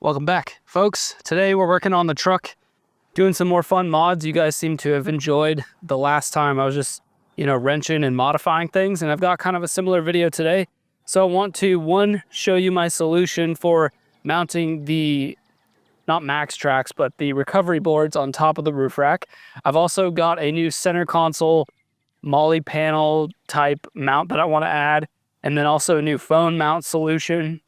Welcome back, folks. Today we're working on the truck, doing some more fun mods. You guys seem to have enjoyed the last time I was just, wrenching and modifying things, and I've got kind of a similar video today. So I want to, one, show you my solution for mounting the, not max tracks, but the recovery boards on top of the roof rack. I've also got a new center console molly panel type mount that I want to add, and then also a new phone mount solution.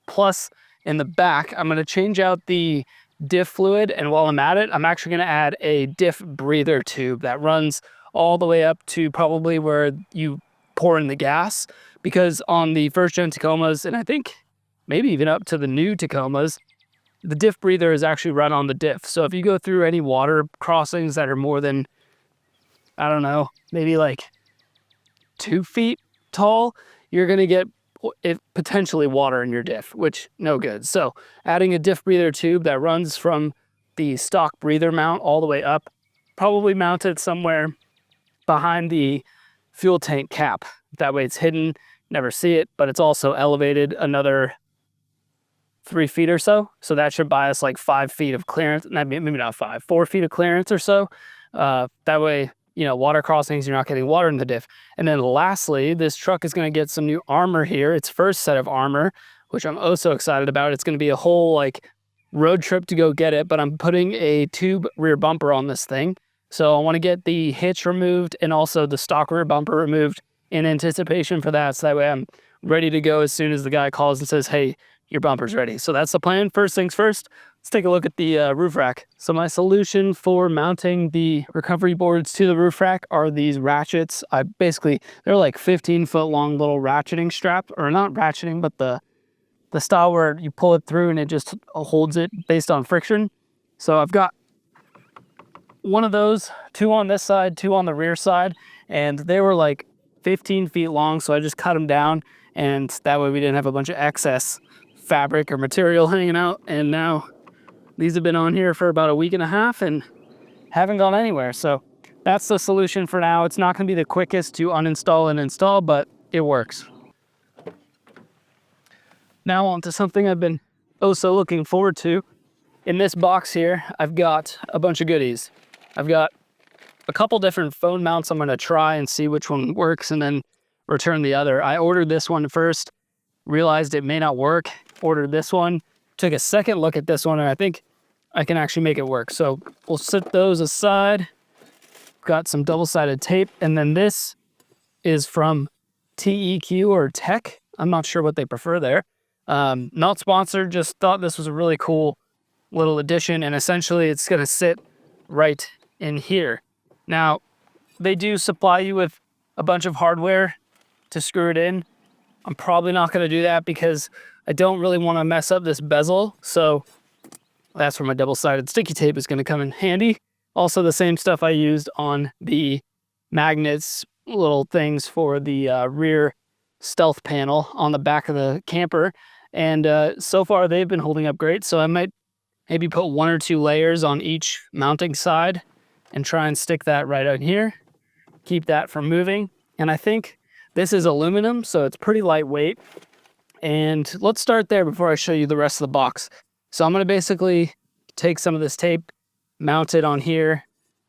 Plus, in the back, I'm going to change out the Diff fluid, and while I'm at it, I'm actually going to add a Diff breather tube that runs all the way up to probably where you pour in the gas, because on the first gen Tacomas, and I think maybe even up to the new Tacomas, the Diff breather is actually run on the diff. So if you go through any water crossings that are more than, I don't know, maybe like 2 feet tall, you're going to get potentially water in your diff, which no good. So adding a diff breather tube that runs from the stock breather mount all the way up, probably mounted somewhere behind the fuel tank cap. That way it's hidden, never see it, but it's also elevated another 3 feet or so. So that should buy us like 5 feet of clearance. Maybe not 5, 4 feet of clearance or so. That way, water crossings, you're not getting water in the diff. And then lastly, this truck is going to get some new armor here. Its first set of armor, which I'm oh so excited about. It's going to be a whole road trip to go get it, but I'm putting a tube rear bumper on this thing. So I want to get the hitch removed and also the stock rear bumper removed in anticipation for that. So that way I'm ready to go as soon as the guy calls and says, hey, your bumper's ready. So that's the plan. First things first, let's take a look at the roof rack. So my solution for mounting the recovery boards to the roof rack are these ratchets. They're like 15-foot long little ratcheting strap, or not ratcheting, but the style where you pull it through and it just holds it based on friction. So I've got one of those, 2 on this side, 2 on the rear side, and they were like 15 feet long. So I just cut them down, and that way we didn't have a bunch of excess fabric or material hanging out. And now these have been on here for about a week and a half and haven't gone anywhere. So that's the solution for now. It's not going to be the quickest to uninstall and install, but it works. Now on to something I've been oh so looking forward to. In this box here, I've got a bunch of goodies. I've got a couple different phone mounts I'm going to try and see which one works and then return the other. I ordered this one first, realized it may not work, ordered this one, took a second look at this one, and I think I can actually make it work. So we'll set those aside. Got some double-sided tape, and then this is from TEQ or Tech. I'm not sure what they prefer there. Not sponsored, just thought this was a really cool little addition, and essentially it's going to sit right in here. Now, they do supply you with a bunch of hardware to screw it in. I'm probably not going to do that because I don't really want to mess up this bezel. So that's where my double-sided sticky tape is going to come in handy. Also the same stuff I used on the magnets, little things for the rear stealth panel on the back of the camper. And so far they've been holding up great. So I might maybe put 1 or 2 layers on each mounting side and try and stick that right out here. Keep that from moving. And I think this is aluminum, so it's pretty lightweight. And let's start there before I show you the rest of the box. So I'm going to basically take some of this tape, mount it on here,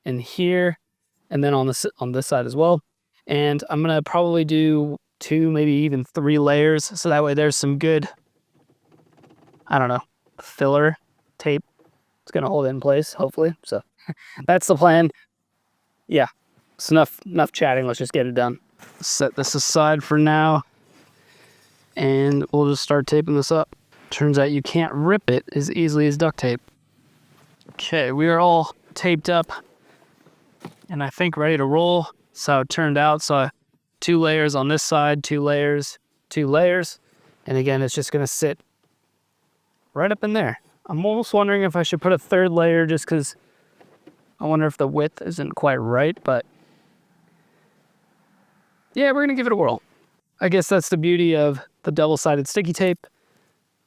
and then on this side as well. And I'm going to probably do 2, maybe even 3 layers, so that way there's some good, I don't know, filler tape. It's going to hold it in place, hopefully. So that's the plan. Yeah, it's enough chatting. Let's just get it done. Set this aside for now, and we'll just start taping this up. Turns out you can't rip it as easily as duct tape. Okay, we are all taped up and I think ready to roll. That's how it turned out. So 2 layers on this side, 2 layers, 2 layers. And again, it's just going to sit right up in there. I'm almost wondering if I should put a 3rd layer just because I wonder if the width isn't quite right, but yeah, we're going to give it a whirl. I guess that's the beauty of the double-sided sticky tape.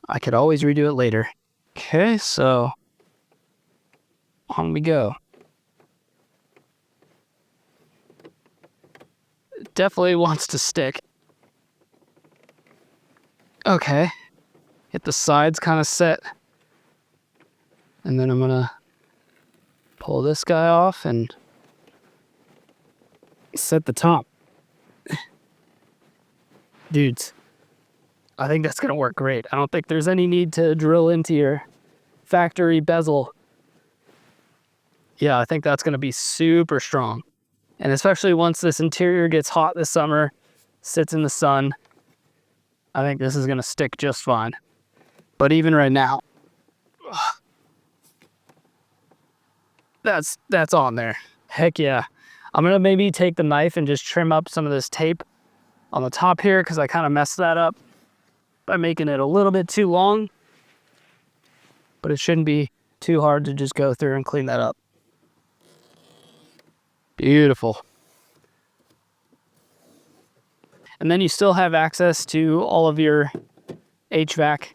I could always redo it later. Okay, so on we go. It definitely wants to stick. Okay. Get the sides kind of set And then I'm gonna pull this guy off and set the top. Dudes, I think that's gonna work great. I don't think there's any need to drill into your factory bezel. Yeah, I think that's gonna be super strong. And especially once this interior gets hot this summer, sits in the sun, I think this is gonna stick just fine. But even right now, that's on there. Heck yeah. I'm gonna maybe take the knife and just trim up some of this tape on the top here, because I kind of messed that up by making it a little bit too long. But it shouldn't be too hard to just go through and clean that up. Beautiful. And then you still have access to all of your HVAC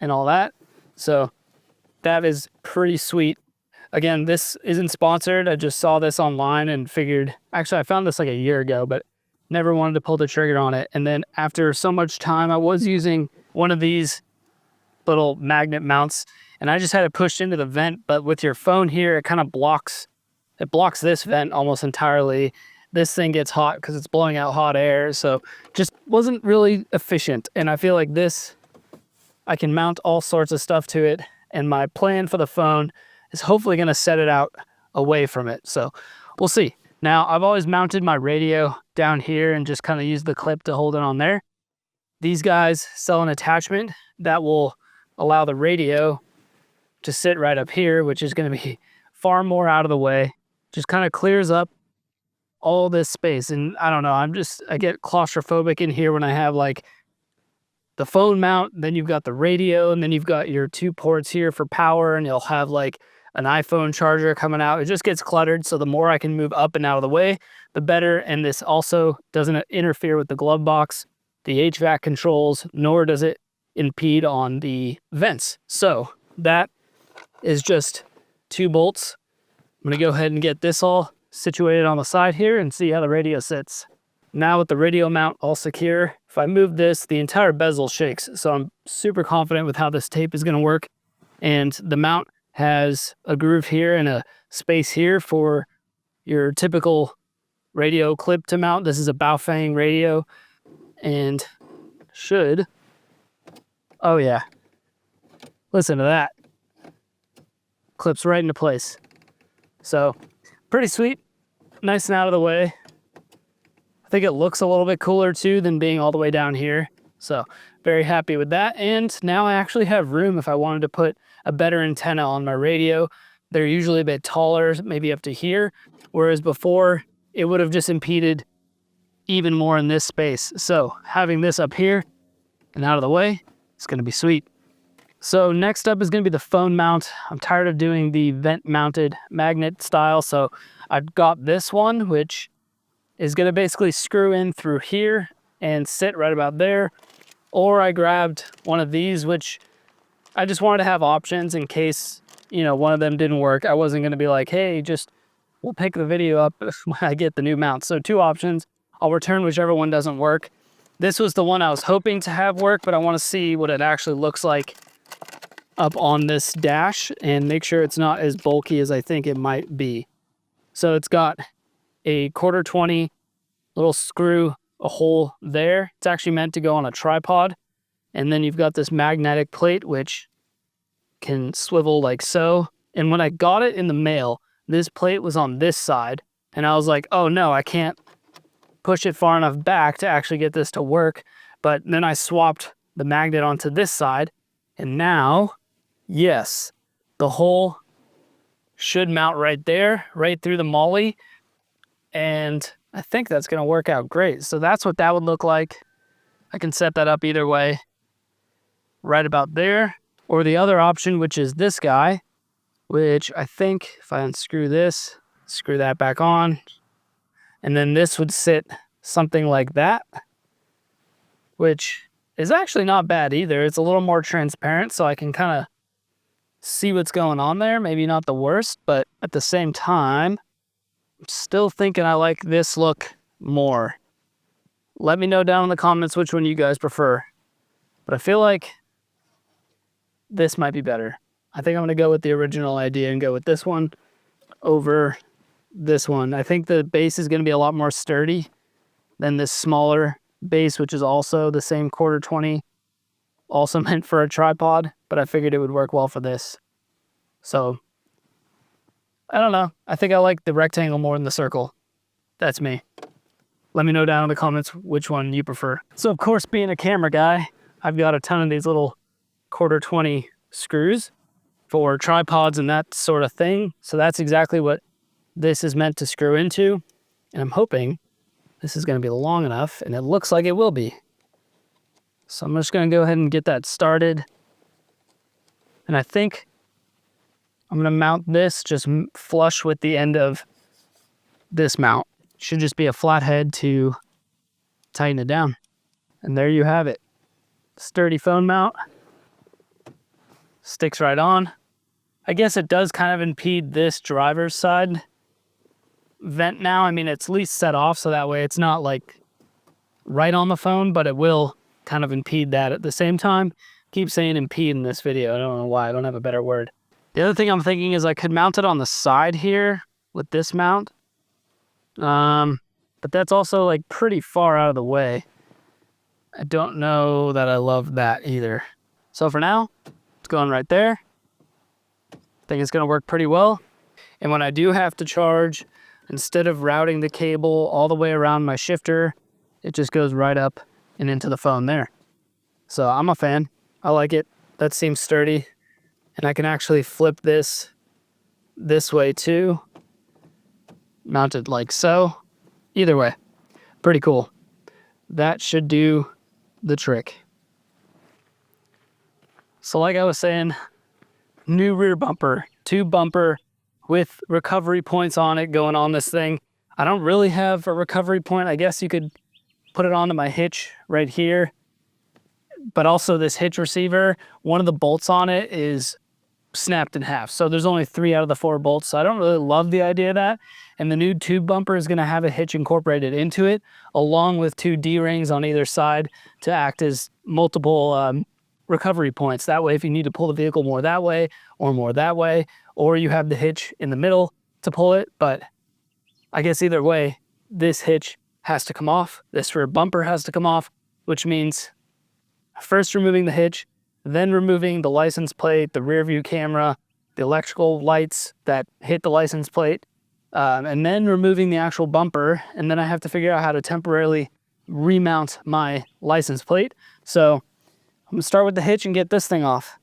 and all that. So that is pretty sweet. Again, this isn't sponsored. I just saw this online and figured, actually I found this like a year ago, but never wanted to pull the trigger on it. And then after so much time, I was using one of these little magnet mounts and I just had it pushed into the vent. But with your phone here, it kind of blocks this vent almost entirely. This thing gets hot because it's blowing out hot air. So just wasn't really efficient. And I feel like this, I can mount all sorts of stuff to it. And my plan for the phone is hopefully going to set it out away from it. So we'll see. Now, I've always mounted my radio down here and just kind of used the clip to hold it on there. These guys sell an attachment that will allow the radio to sit right up here, which is going to be far more out of the way. Just kind of clears up all this space. And I don't know, I get claustrophobic in here when I have like the phone mount, then you've got the radio, and then you've got your 2 ports here for power, and you'll have like an iPhone charger coming out. It just gets cluttered. So the more I can move up and out of the way, the better. And this also doesn't interfere with the glove box, the HVAC controls, nor does it impede on the vents. So that is just 2 bolts. I'm gonna go ahead and get this all situated on the side here and see how the radio sits. Now with the radio mount all secure, if I move this, the entire bezel shakes. So I'm super confident with how this tape is gonna work. And the mount has a groove here and a space here for your typical radio clip to mount. This is a Baofeng radio and should, oh yeah, listen to that. Clips right into place. So pretty sweet, nice and out of the way. I think it looks a little bit cooler too than being all the way down here. So very happy with that. And now I actually have room if I wanted to put a better antenna on my radio. They're usually a bit taller, maybe up to here. Whereas before it would have just impeded even more in this space. So having this up here and out of the way, it's gonna be sweet. So next up is gonna be the phone mount. I'm tired of doing the vent mounted magnet style. So I've got this one, which is gonna basically screw in through here and sit right about there. Or I grabbed one of these, which I just wanted to have options in case, you know, one of them didn't work. I wasn't gonna be like, hey, we'll pick the video up when I get the new mount. So 2 options. I'll return whichever one doesn't work. This was the one I was hoping to have work, but I wanna see what it actually looks like up on this dash and make sure it's not as bulky as I think it might be. So it's got a 1/4-20 little screw, a hole there. It's actually meant to go on a tripod. And then you've got this magnetic plate, which can swivel like so. And when I got it in the mail, this plate was on this side. And I was like, oh no, I can't push it far enough back to actually get this to work. But then I swapped the magnet onto this side. And now, yes, the hole should mount right there, right through the molly. And I think that's gonna work out great. So that's what that would look like. I can set that up either way, right about there. Or the other option, which is this guy, which I think if I unscrew this, screw that back on, and then this would sit something like that, which is actually not bad either. It's a little more transparent, so I can kind of see what's going on there. Maybe not the worst, but at the same time, I'm still thinking I like this look more. Let me know down in the comments which one you guys prefer. But I feel like this might be better. I think I'm gonna go with the original idea and go with this one over this one. I think the base is gonna be a lot more sturdy than this smaller base, which is also the same 1/4-20, also meant for a tripod, but I figured it would work well for this. So, I don't know. I think I like the rectangle more than the circle. That's me. Let me know down in the comments which one you prefer. So of course, being a camera guy, I've got a ton of these little 1/4-20 screws for tripods and that sort of thing. So that's exactly what this is meant to screw into. And I'm hoping this is gonna be long enough, and it looks like it will be. So I'm just gonna go ahead and get that started. And I think I'm gonna mount this just flush with the end of this mount. Should just be a flat head to tighten it down. And there you have it. Sturdy phone mount. Sticks right on. I guess it does kind of impede this driver's side vent now. I mean, it's at least set off so that way it's not like right on the phone, but it will kind of impede that at the same time. Keep saying impede in this video. I don't know why. I don't have a better word. The other thing I'm thinking is I could mount it on the side here with this mount. But that's also like pretty far out of the way. I don't know that I love that either. So for now, it's going right there. I think it's gonna work pretty well. And when I do have to charge, instead of routing the cable all the way around my shifter, it just goes right up and into the phone there. So I'm a fan. I like it. That seems sturdy. And I can actually flip this way too. Mounted like so. Either way, pretty cool. That should do the trick. So like I was saying, new rear bumper, tube bumper with recovery points on it going on this thing. I don't really have a recovery point. I guess you could put it onto my hitch right here. But also this hitch receiver, one of the bolts on it is snapped in half. So there's only 3 out of the 4 bolts. So I don't really love the idea of that. And the new tube bumper is gonna have a hitch incorporated into it, along with 2 D-rings on either side to act as multiple recovery points. That way, if you need to pull the vehicle more that way, or you have the hitch in the middle to pull it. But I guess either way, this hitch has to come off. This rear bumper has to come off, which means first removing the hitch, then removing the license plate, the rear view camera, the electrical lights that hit the license plate, and then removing the actual bumper. And then I have to figure out how to temporarily remount my license plate. So I'm gonna start with the hitch and get this thing off.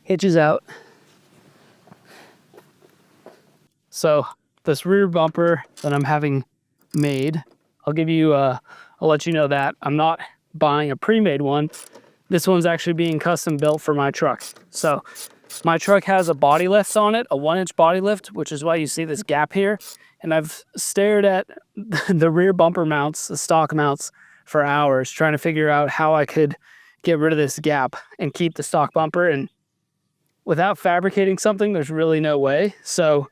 Hitch is out. So this rear bumper that I'm having made, I'll let you know that I'm not buying a pre-made one. This one's actually being custom built for my truck. So my truck has a body lift on it, a 1-inch body lift, which is why you see this gap here. And I've stared at the rear bumper mounts, the stock mounts, for hours trying to figure out how I could get rid of this gap and keep the stock bumper. And without fabricating something, there's really no way. So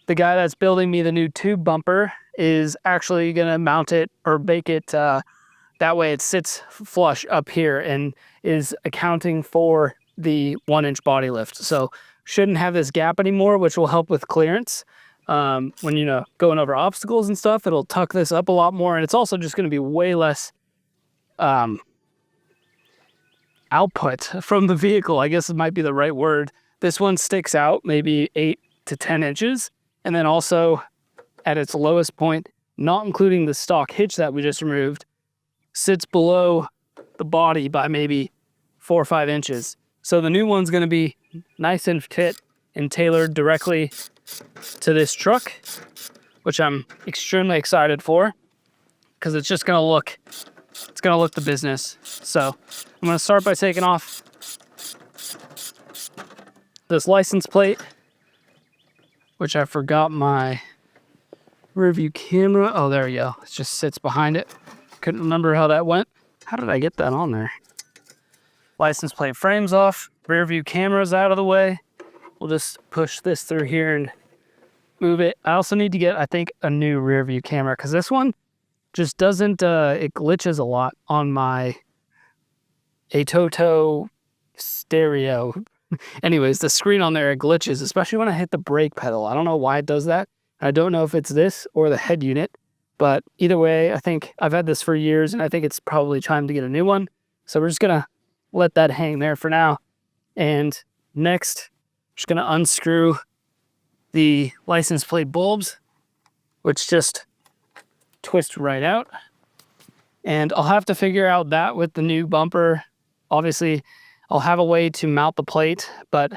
the guy that's building me the new tube bumper is actually gonna mount it or bake it that way it sits flush up here and is accounting for the 1-inch body lift. So shouldn't have this gap anymore, which will help with clearance. When going over obstacles and stuff, it'll tuck this up a lot more, and it's also just gonna be way less output from the vehicle, I guess it might be the right word. This one sticks out maybe 8 to 10 inches. And then also at its lowest point, not including the stock hitch that we just removed, sits below the body by maybe 4 or 5 inches. So the new one's gonna be nice and fit and tailored directly to this truck, which I'm extremely excited for because it's just gonna look, it's gonna look the business. So I'm gonna start by taking off this license plate, which I forgot my rear view camera. Oh, there you go. It just sits behind it. Couldn't remember how that went. How did I get that on there? license plate frames off, rear view cameras out of the way. We'll just push this through here and move it. I also need to get, I think, a new rear view camera because this one just doesn't, it glitches a lot on my Toto stereo. Anyways, the screen on there, it glitches, especially when I hit the brake pedal. I don't know why it does that. I don't know if it's this or the head unit, but either way, I think I've had this for years and I think it's probably time to get a new one. So we're just gonna let that hang there for now. And next, I'm just gonna unscrew the license plate bulbs, which just twist right out. And I'll have to figure out that with the new bumper. Obviously, I'll have a way to mount the plate, but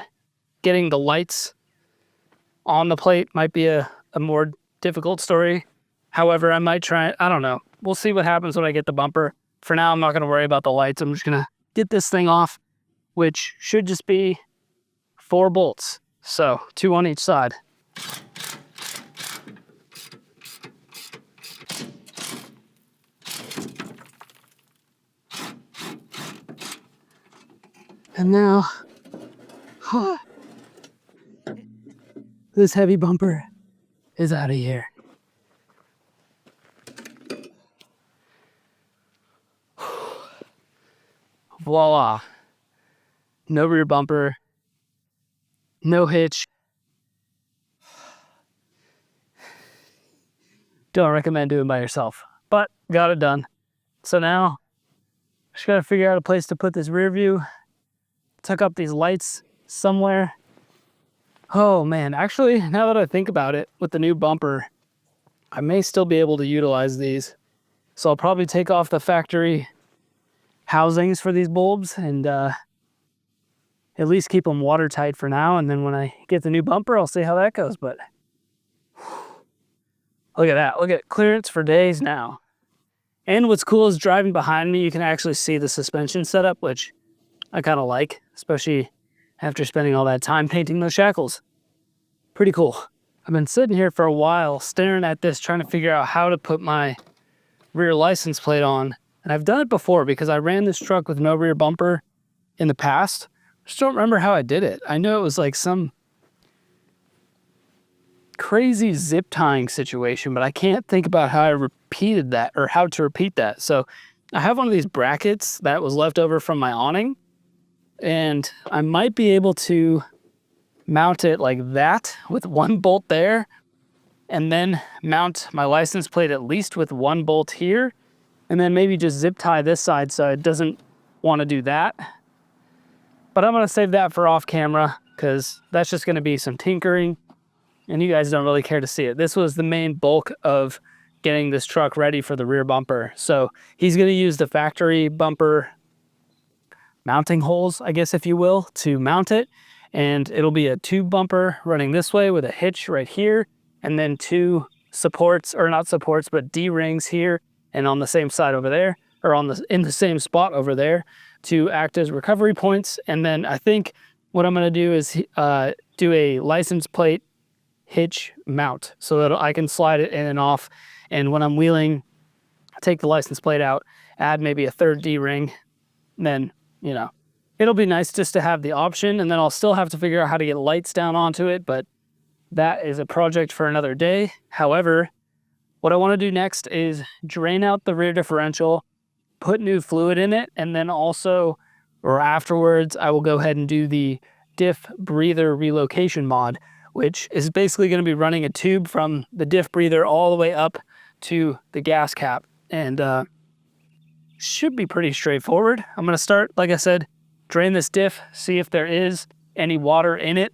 getting the lights on the plate might be a more difficult story. However, I might try, I don't know. We'll see what happens when I get the bumper. For now, I'm not gonna worry about the lights. I'm just gonna get this thing off, which should just be 4 bolts. So 2 on each side. And now, this heavy bumper is out of here. Voila. No rear bumper, no hitch. Don't recommend doing it by yourself, but got it done. So now, just gotta figure out a place to put this rear view. Tuck up these lights somewhere. Oh man, actually, now that I think about it, with the new bumper, I may still be able to utilize these. So I'll probably take off the factory housings for these bulbs and at least keep them watertight for now. And then when I get the new bumper, I'll see how that goes. But look at that. Look at clearance for days now. And what's cool is driving behind me, you can actually see the suspension setup, which I kind of like, especially after spending all that time painting those shackles. Pretty cool. I've been sitting here for a while staring at this, trying to figure out how to put my rear license plate on. And I've done it before because I ran this truck with no rear bumper in the past. I just don't remember how I did it. I know it was like some crazy zip tying situation, but I can't think about how I repeated that or how to repeat that. So I have one of these brackets that was left over from my awning, and I might be able to mount it like that with 1 bolt there, and then mount my license plate at least with 1 bolt here, and then maybe just zip tie this side so it doesn't want to do that. But I'm gonna save that for off camera because that's just gonna be some tinkering and you guys don't really care to see it. This was the main bulk of getting this truck ready for the rear bumper. So he's gonna use the factory bumper mounting holes, I guess, if you will, to mount it. And it'll be a tube bumper running this way with a hitch right here, and then 2 supports, or not supports, but D-rings here and on the same side over there, or in the same spot over there to act as recovery points. And then I think what I'm gonna do is do a license plate hitch mount so that I can slide it in and off. And when I'm wheeling, take the license plate out, add maybe a 3rd D-ring, then, you know, it'll be nice just to have the option. And then I'll still have to figure out how to get lights down onto it, but that is a project for another day. However, what I want to do next is drain out the rear differential, put new fluid in it, and then also, or afterwards, I will go ahead and do the Diff breather relocation mod, which is basically going to be running a tube from the Diff breather all the way up to the gas cap. And should be pretty straightforward. I'm going to start, like I said, drain this diff, see if there is any water in it,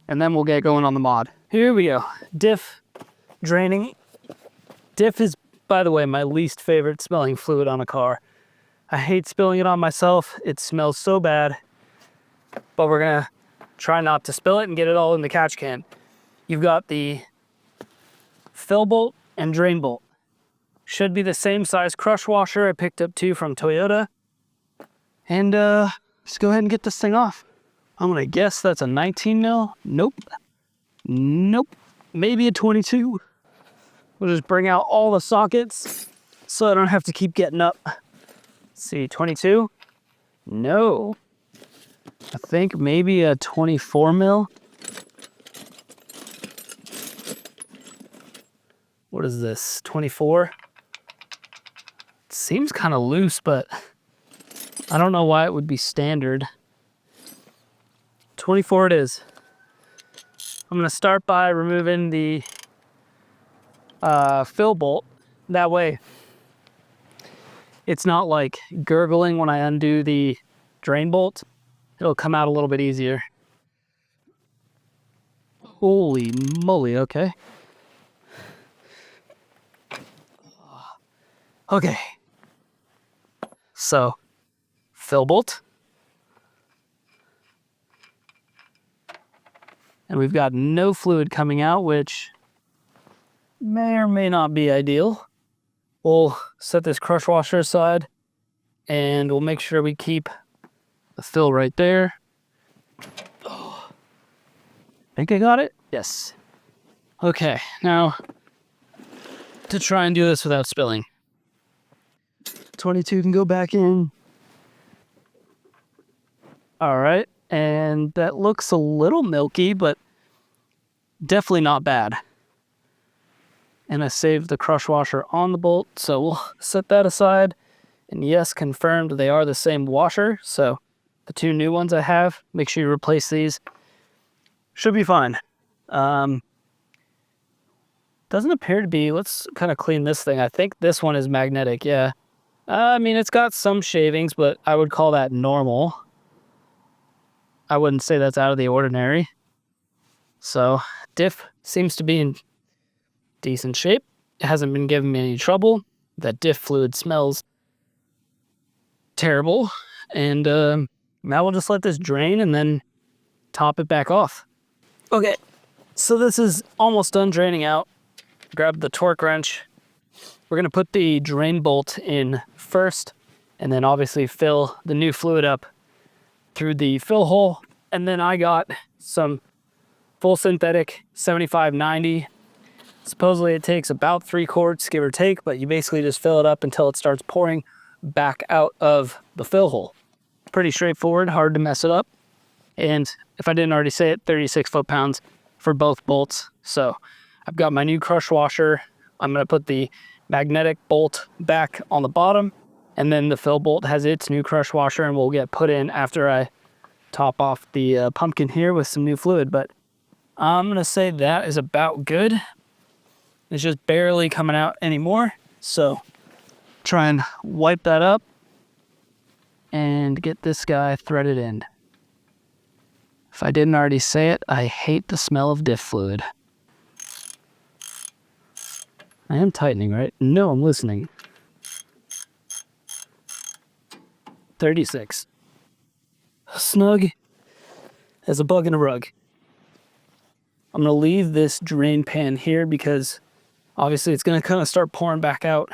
and then we'll get going on the mod. Here we go. Diff draining. Diff is, by the way, my least favorite smelling fluid on a car. I hate spilling it on myself. It smells so bad, but we're gonna try not to spill it and get it all in the catch can. You've got the fill bolt and drain bolt. Should be the same size crush washer. I picked up 2 from Toyota. And let's go ahead and get this thing off. I'm gonna guess that's a 19 mil. Nope. Nope. Maybe a 22. We'll just bring out all the sockets so I don't have to keep getting up. Let's see, 22. No. I think maybe a 24 mil. What is this, 24? It seems kind of loose, but I don't know why it would be standard. 24 it is. I'm gonna start by removing the fill bolt. That way it's not like gurgling when I undo the drain bolt. It'll come out a little bit easier. Holy moly, okay. Okay. So, fill bolt. And we've got no fluid coming out, which may or may not be ideal. We'll set this crush washer aside and we'll make sure we keep the fill right there. Oh, think I got it? Yes. Okay, now to try and do this without spilling. 22 can go back in. All right, and that looks a little milky, but definitely not bad. And I saved the crush washer on the bolt, so we'll set that aside. And yes, confirmed they are the same washer, so the two new ones I have, make sure you replace these. Should be fine. Doesn't appear to be. Let's kind of clean this thing. I think this one is magnetic, yeah. I mean, it's got some shavings, but I would call that normal. I wouldn't say that's out of the ordinary. So, diff seems to be in decent shape. It hasn't been giving me any trouble. That diff fluid smells terrible. And now we'll just let this drain and then top it back off. Okay, so this is almost done draining out. Grab the torque wrench. We're gonna put the drain bolt in first, and then obviously fill the new fluid up through the fill hole. And then I got some full synthetic 75/90. Supposedly it takes about 3 quarts, give or take, but you basically just fill it up until it starts pouring back out of the fill hole. Pretty straightforward, hard to mess it up. And if I didn't already say it, 36 foot-pounds for both bolts. So I've got my new crush washer. I'm gonna put the magnetic bolt back on the bottom, and then the fill bolt has its new crush washer and will get put in after I top off the pumpkin here with some new fluid. But I'm gonna say that is about good. It's just barely coming out anymore. So try and wipe that up and get this guy threaded in. If I didn't already say it, I hate the smell of diff fluid. I am tightening, right? No, I'm loosening. 36. Snug as a bug in a rug. I'm gonna leave this drain pan here because obviously it's gonna kind of start pouring back out.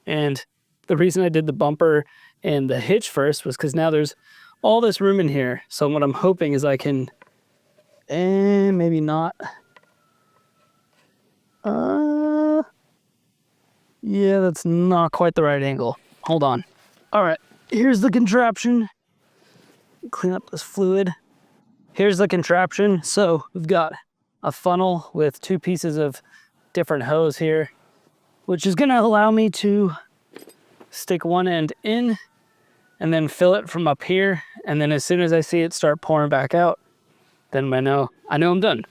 And the reason I did the bumper and the hitch first was because now there's all this room in here. So what I'm hoping is I can, and maybe not. Yeah, that's not quite the right angle. Hold on. All right, here's the contraption. Clean up this fluid. Here's the contraption. So we've got a funnel with 2 pieces of different hose here, which is gonna allow me to stick one end in and then fill it from up here. And then as soon as I see it start pouring back out, then I know I'm done.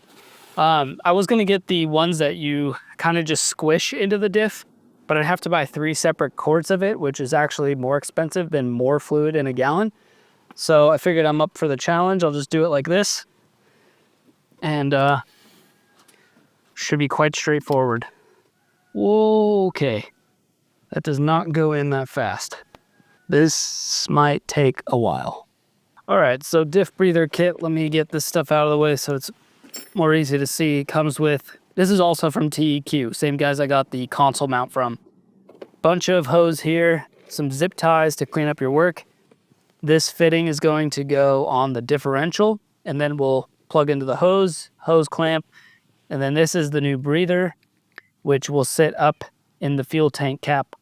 I was gonna get the ones that you kind of just squish into the diff, but I'd have to buy 3 separate quarts of it, which is actually more expensive than more fluid in a gallon. So I figured I'm up for the challenge. I'll just do it like this. And should be quite straightforward. Okay. That does not go in that fast. This might take a while. All right, so diff breather kit. Let me get this stuff out of the way so it's more easy to see. Comes with, this is also from TEQ, same guys I got the console mount from. Bunch of hose here, some zip ties to clean up your work. This fitting is going to go on the differential, and then we'll plug into the hose clamp, and then this is the new breather, which will sit up in the fuel tank cap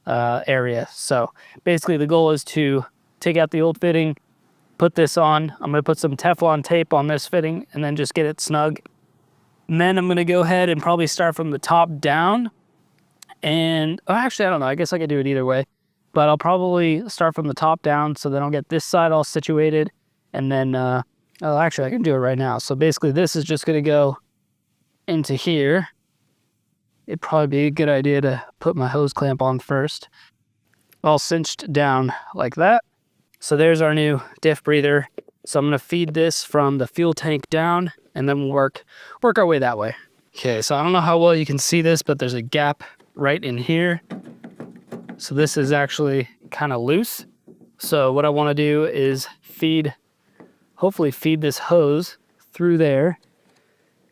area. So basically the goal is to take out the old fitting, put this on. I'm going to put some Teflon tape on this fitting and then just get it snug. And then I'm going to go ahead and probably start from the top down. And actually, I don't know. I guess I could do it either way. But I'll probably start from the top down, so then I'll get this side all situated. And then, actually, I can do it right now. So basically, this is just going to go into here. It'd probably be a good idea to put my hose clamp on first. All cinched down like that. So there's our new diff breather. So I'm going to feed this from the fuel tank down, and then we'll work our way that way. Okay, so I don't know how well you can see this, but there's a gap right in here. So this is actually kind of loose. So what I want to do is hopefully feed this hose through there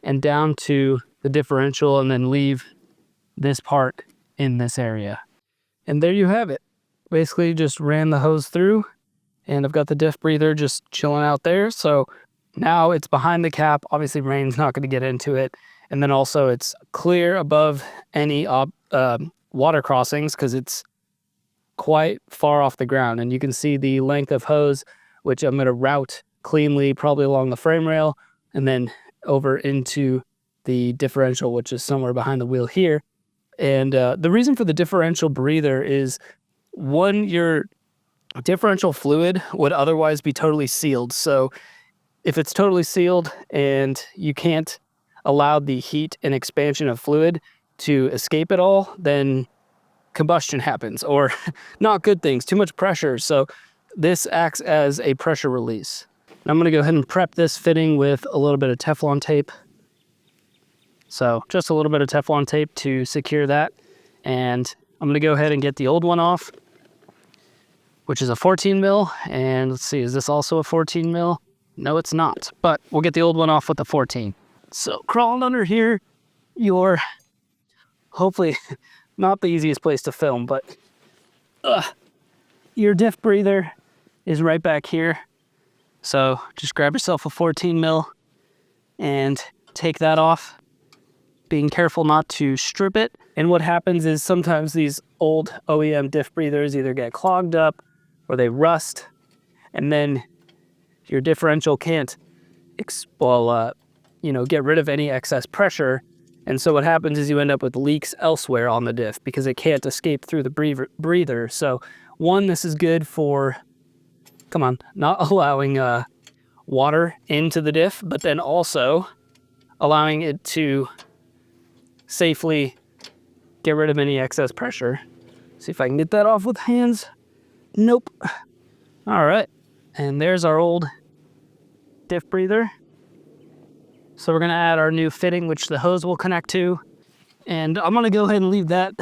and down to the differential, and then leave this part in this area. And there you have it. Basically just ran the hose through, and I've got the diff breather just chilling out there. So now it's behind the cap. Obviously rain's not going to get into it. And then also it's clear above any water crossings because it's quite far off the ground. And you can see the length of hose, which I'm going to route cleanly, probably along the frame rail, and then over into the differential, which is somewhere behind the wheel here. And the reason for the differential breather is, one, your differential fluid would otherwise be totally sealed. So if it's totally sealed and you can't allow the heat and expansion of fluid to escape at all, then combustion happens, or not good things, too much pressure. So this acts as a pressure release. I'm going to go ahead and prep this fitting with a little bit of Teflon tape. So just a little bit of Teflon tape to secure that. And I'm going to go ahead and get the old one off, which is a 14 mil. And let's see, is this also a 14 mil? No, it's not, but we'll get the old one off with the 14. So crawling under here, hopefully not the easiest place to film, but your diff breather is right back here. So just grab yourself a 14 mil and take that off, being careful not to strip it. And what happens is sometimes these old OEM diff breathers either get clogged up or they rust, and then your differential can't get rid of any excess pressure. And so what happens is you end up with leaks elsewhere on the diff because it can't escape through the breather. So one, this is good for, not allowing water into the diff, but then also allowing it to safely get rid of any excess pressure. See if I can get that off with hands. Nope. All right. And there's our old diff breather. So we're going to add our new fitting, which the hose will connect to. And I'm going to go ahead and leave that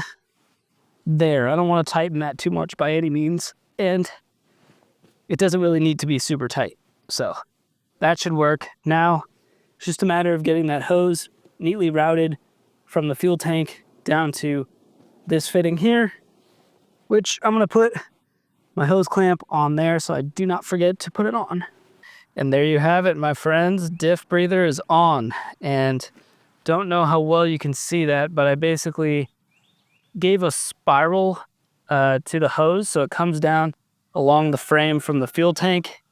there. I don't want to tighten that too much by any means. And it doesn't really need to be super tight. So that should work. Now, it's just a matter of getting that hose neatly routed from the fuel tank down to this fitting here, which I'm going to put my hose clamp on there so I do not forget to put it on. And there you have it, my friends. Diff breather is on. And don't know how well you can see that, but I basically gave a spiral to the hose so it comes down along the frame from the fuel tank.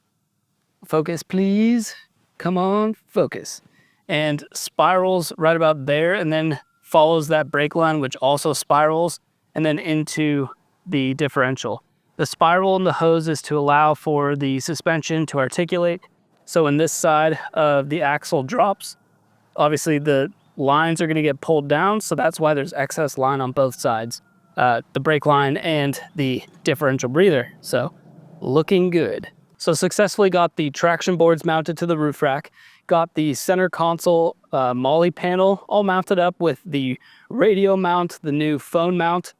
Focus, please. Come on, focus. And spirals right about there, and then follows that brake line, which also spirals, and then into the differential. The spiral in the hose is to allow for the suspension to articulate. So when this side of the axle drops, obviously the lines are going to get pulled down, so that's why there's excess line on both sides, the brake line and the differential breather. So looking good. So successfully got the traction boards mounted to the roof rack, got the center console MOLLE panel all mounted up with the radio mount, the new phone mount.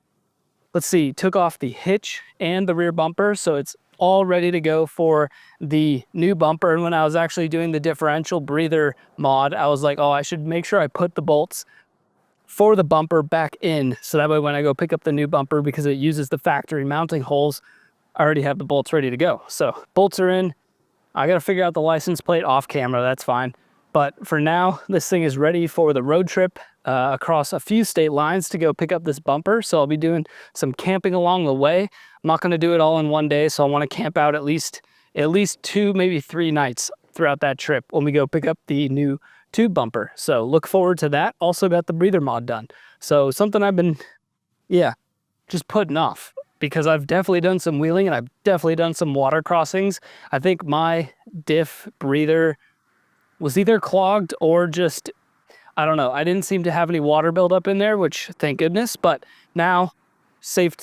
Let's see, took off the hitch and the rear bumper, so it's all ready to go for the new bumper. And when I was actually doing the differential breather mod, I was like, oh, I should make sure I put the bolts for the bumper back in, so that way when I go pick up the new bumper, because it uses the factory mounting holes, I already have the bolts ready to go. So bolts are in. I got to figure out the license plate off camera, that's fine. But for now, this thing is ready for the road trip. across a few state lines to go pick up this bumper. So I'll be doing some camping along the way. I'm not going to do it all in one day, so I want to camp out at least 2, maybe 3 nights throughout that trip when we go pick up the new tube bumper. So look forward to that. Also got the breather mod done. So something I've been, just putting off, because I've definitely done some wheeling and I've definitely done some water crossings. I think my Diff breather was either clogged or just, I don't know. I didn't seem to have any water buildup in there, which thank goodness, but now safe,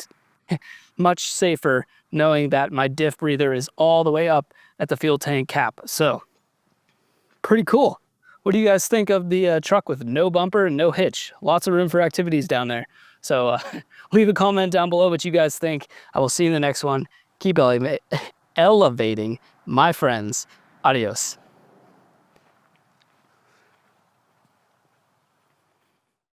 much safer knowing that my Diff breather is all the way up at the fuel tank cap. So pretty cool. What do you guys think of the truck with no bumper and no hitch? Lots of room for activities down there. So leave a comment down below what you guys think. I will see you in the next one. Keep elevating, my friends. Adios.